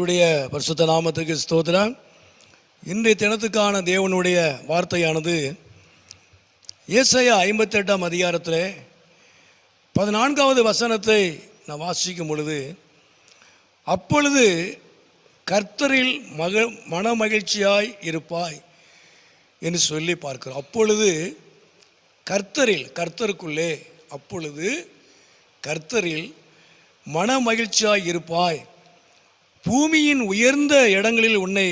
கர்த்தருடைய பரிசுத்த நாமத்துக்கு ஸ்தோத்திரம். இன்றைய தினத்துக்கான தேவனுடைய வார்த்தையானது ஏசாயா 58ஆம் அதிகாரத்தில் 14வது வசனத்தை நான் வாசிக்கும் பொழுது, அப்பொழுது கர்த்தரில் மன மகிழ்ச்சியாய் இருப்பாய் என்று சொல்லி பார்க்கிறோம். அப்பொழுது கர்த்தருக்குள்ளே அப்பொழுது கர்த்தரில் மன மகிழ்ச்சியாய் இருப்பாய், பூமியின் உயர்ந்த இடங்களில் உன்னை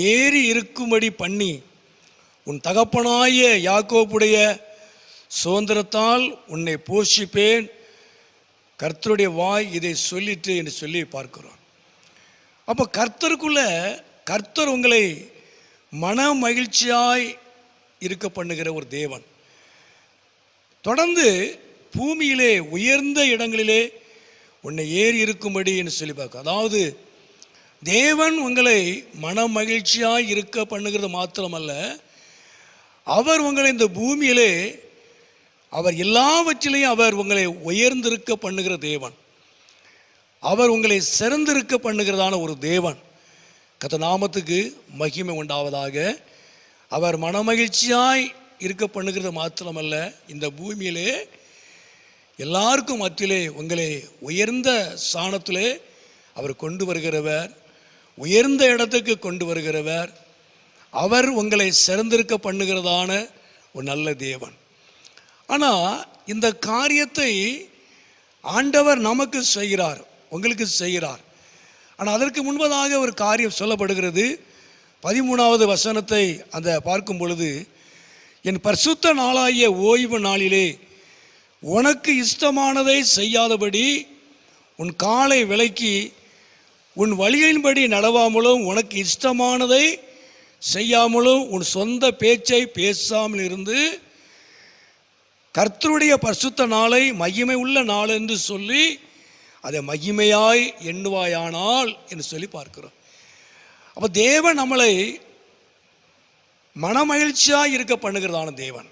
ஏறி இருக்கும்படி பண்ணி உன் தகப்பனாய யாக்கோபுடைய சுதந்திரத்தால் உன்னை போஷிப்பேன், கர்த்தருடைய வாய் இதை சொல்லிட்டு என்று சொல்லி பார்க்கிறோம். அப்போ கர்த்தர் உங்களை மன மகிழ்ச்சியாய் இருக்க பண்ணுகிற ஒரு தேவன். தொடர்ந்து பூமியிலே உயர்ந்த இடங்களிலே உன்னை ஏறி இருக்கும்படி என்று சொல்லி பார்க்க, அதாவது தேவன் உங்களை மன மகிழ்ச்சியாய் இருக்க பண்ணுகிறது மாத்திரமல்ல, அவர் உங்களை இந்த பூமியிலே அவர் எல்லாவற்றிலையும் அவர் உங்களை உயர்ந்திருக்க பண்ணுகிற தேவன். அவர் உங்களை சிறந்திருக்க பண்ணுகிறதான ஒரு தேவன். கர்த்தர் நாமத்துக்கு மகிமை உண்டாவதாக. அவர் மனமகிழ்ச்சியாய் இருக்க பண்ணுகிறது மாத்திரமல்ல, இந்த பூமியிலே எல்லாருக்கும் மத்தியிலே உங்களை உயர்ந்த ஸ்தானத்திலே அவர் கொண்டு வருகிறவர், உயர்ந்த இடத்துக்கு கொண்டு வருகிறவர். அவர் உங்களை சிறந்திருக்க பண்ணுகிறதான ஒரு நல்ல தேவன். ஆனால் இந்த காரியத்தை ஆண்டவர் நமக்கு செய்கிறார், உங்களுக்கு செய்கிறார். ஆனால் அதற்கு முன்பதாக ஒரு காரியம் சொல்லப்படுகிறது. 13வது வசனத்தை அந்த பார்க்கும் பொழுது, என் பரிசுத்த நாளாகிய ஓய்வு நாளிலே உனக்கு இஷ்டமானதை செய்யாதபடி உன் காலை விலக்கி உன் வழியின்படி நடவாமலும் உனக்கு இஷ்டமானதை செய்யாமலும் உன் சொந்த பேச்சை பேசாமல் இருந்து கர்த்தருடைய பரிசுத்த நாளை மகிமை உள்ள நாள் என்று சொல்லி அதை மகிமையாய் எண்ணுவாயானால் என்று சொல்லி பார்க்கிறோம். அப்போ தேவன் நம்மளை மனமகிழ்ச்சியாய் இருக்க பண்ணுகிறதான தேவன்.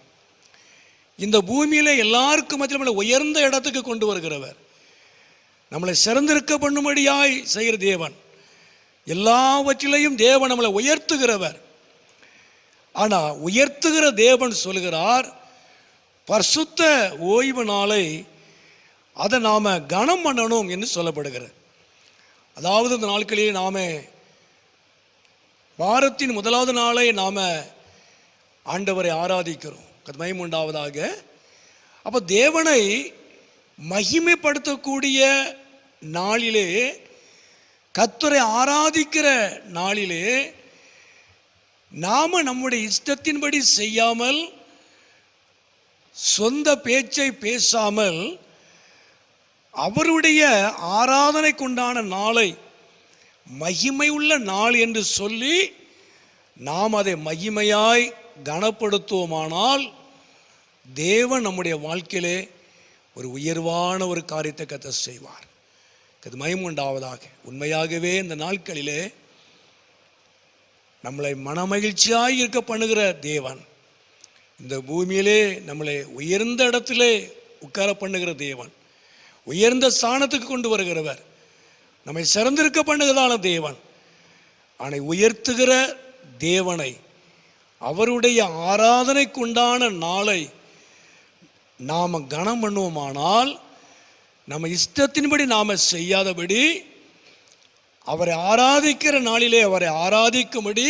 இந்த பூமியில எல்லாருக்கும் மத்தியில் நம்மளை உயர்ந்த இடத்துக்கு கொண்டு வருகிறவர், நம்மளை சிறந்திருக்க பண்ணும்படியாய் செய்கிற தேவன். எல்லாவற்றிலையும் தேவன் நம்மளை உயர்த்துகிறவர். ஆனால் உயர்த்துகிற தேவன் சொல்கிறார், பரிசுத்த ஓய்வு நாளை அதை நாம் கனம் பண்ணணும் என்று சொல்லப்படுகிறது. அதாவது இந்த நாட்களிலே நாம் வாரத்தின் முதலாவது நாளை நாம் ஆண்டவரை ஆராதிக்கிறோம், மகிமை உண்டாவதாக. அப்போ தேவனை மகிமைப்படுத்தக்கூடிய நாளிலே, கர்த்தரை ஆராதிக்கிற நாளிலே நாம் நம்முடைய இஷ்டத்தின்படி செய்யாமல், சொந்த பேச்சை பேசாமல், அவருடைய ஆராதனைக்குண்டான நாளை மகிமை உள்ள நாள் என்று சொல்லி நாம் அதை மகிமையாய் கனப்படுத்துவோமானால் தேவன் நம்முடைய வாழ்க்கையிலே ஒரு உயர்வான ஒரு காரியத்தை கர்த்தர் செய்வார். அது மகிமை உண்டாவதாக. உண்மையாகவே இந்த நாட்களிலே நம்மளை மனமகிழ்ச்சியாய் இருக்க பண்ணுகிற தேவன், இந்த பூமியிலே நம்மளை உயர்ந்த இடத்திலே உட்கார பண்ணுகிற தேவன், உயர்ந்த ஸ்தானத்துக்கு கொண்டு வருகிறவர், நம்மை சிறந்திருக்க பண்ணுகிறதான தேவன். ஆனால் உயர்த்துகிற தேவனை, அவருடைய ஆராதனைக்குண்டான நாளை நாம் கனம் பண்ணுவோமானால், நம்ம இஷ்டத்தின்படி நாம் செய்யாதபடி அவரை ஆராதிக்கிற நாளிலே அவரை ஆராதிக்கும்படி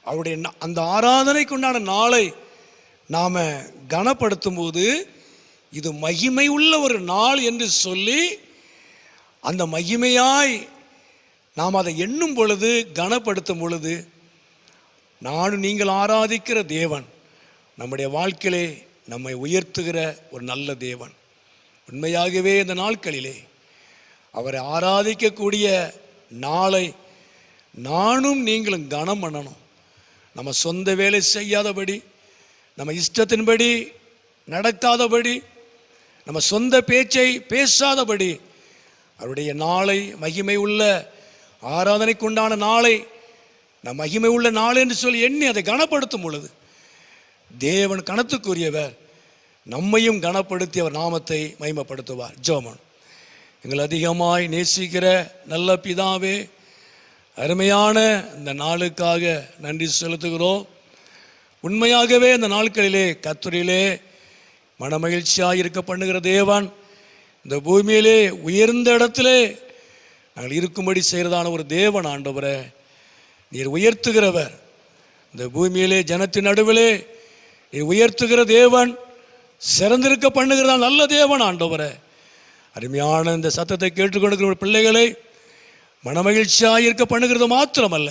அவருடைய அந்த ஆராதனைக்குண்டான நாளை நாம் கனப்படுத்தும் போது இது மகிமை உள்ள ஒரு நாள் என்று சொல்லி அந்த மகிமையாய் நாம் அதை எண்ணும் பொழுது, கனப்படுத்தும் பொழுது, நானும் நீங்கள் ஆராதிக்கிற தேவன் நம்முடைய வாழ்க்கையிலே நம்மை உயர்த்துகிற ஒரு நல்ல தேவன். உண்மையாகவே இந்த நாட்களிலே அவரை ஆராதிக்கக்கூடிய நாளை நானும் நீங்களும் கனம் பண்ணணும். நம்ம சொந்த வேலை செய்யாதபடி, நம்ம இஷ்டத்தின்படி நடக்காதபடி, நம்ம சொந்த பேச்சை பேசாதபடி அவருடைய நாளை மகிமை உள்ள ஆராதனைக்குண்டான நாளை நம் மகிமை உள்ள நாள் என்று சொல்லி எண்ணி அதை கனப்படுத்தும் பொழுது தேவன் கனத்துக்குரியவர், நம்மையும் கனப்படுத்தி அவர் நாமத்தை மகிமைப்படுத்துவார். ஜெபம். எங்கள் அதிகமாய் நேசிக்கிற நல்ல பிதாவே, அருமையான இந்த நாளுக்காக நன்றி செலுத்துகிறோம். உண்மையாகவே இந்த நாட்களிலே கர்த்தரிலே மனமகிழ்ச்சியாக இருக்க பண்ணுகிற தேவன் இந்த பூமியிலே உயர்ந்த இடத்திலே நாங்கள் இருக்கும்படி செய்கிறதான ஒரு தேவன். ஆண்டவரே, நீர் உயர்த்துகிறவர். இந்த பூமியிலே ஜனத்தின் நடுவிலே நீர் உயர்த்துகிற தேவன், சிறந்திருக்க பண்ணுகிறதான் நல்ல தேவன். ஆண்டவரே, அருமையான இந்த சத்தத்தை கேட்டுக்கொண்டிருக்கிற பிள்ளைகளை மனமகிழ்ச்சியாக இருக்க பண்ணுகிறது மாத்திரமல்ல,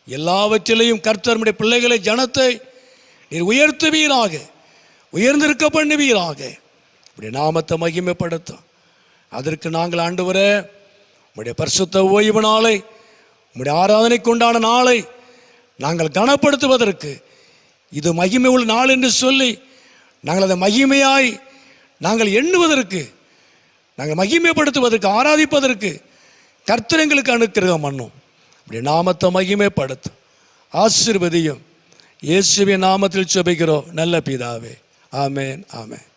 எல்லாவற்றிலையும் கர்த்தர் நம்முடைய பிள்ளைகளை, ஜனத்தை நீர் உயர்த்துவீராக, உயர்ந்திருக்க பண்ணுவீராக, உடைய நாமத்தை மகிமைப்படுத்தும். அதற்கு நாங்கள் ஆண்டவரே உம்முடைய பரிசுத்த ஓய்வு நாளை, உம்முடைய ஆராதனைக்கு உண்டான நாளை நாங்கள் கனப்படுத்துவதற்கு, இது மகிமை உள்ள நாள் என்று சொல்லி நாங்கள் அதை மகிமையாய் நாங்கள் எண்ணுவதற்கு, நாங்கள் மகிமைப்படுத்துவதற்கு, ஆராதிப்பதற்கு கர்த்தர் எங்களுக்கு அனுக்கிரகம் பண்ணும். உடைய நாமத்தை மகிமைப்படுத்தும், ஆசீர்வதியும். இயேசுவின் நாமத்தில் ஜெபிக்கிறோம் நல்ல பிதாவே. ஆமென், ஆமென்.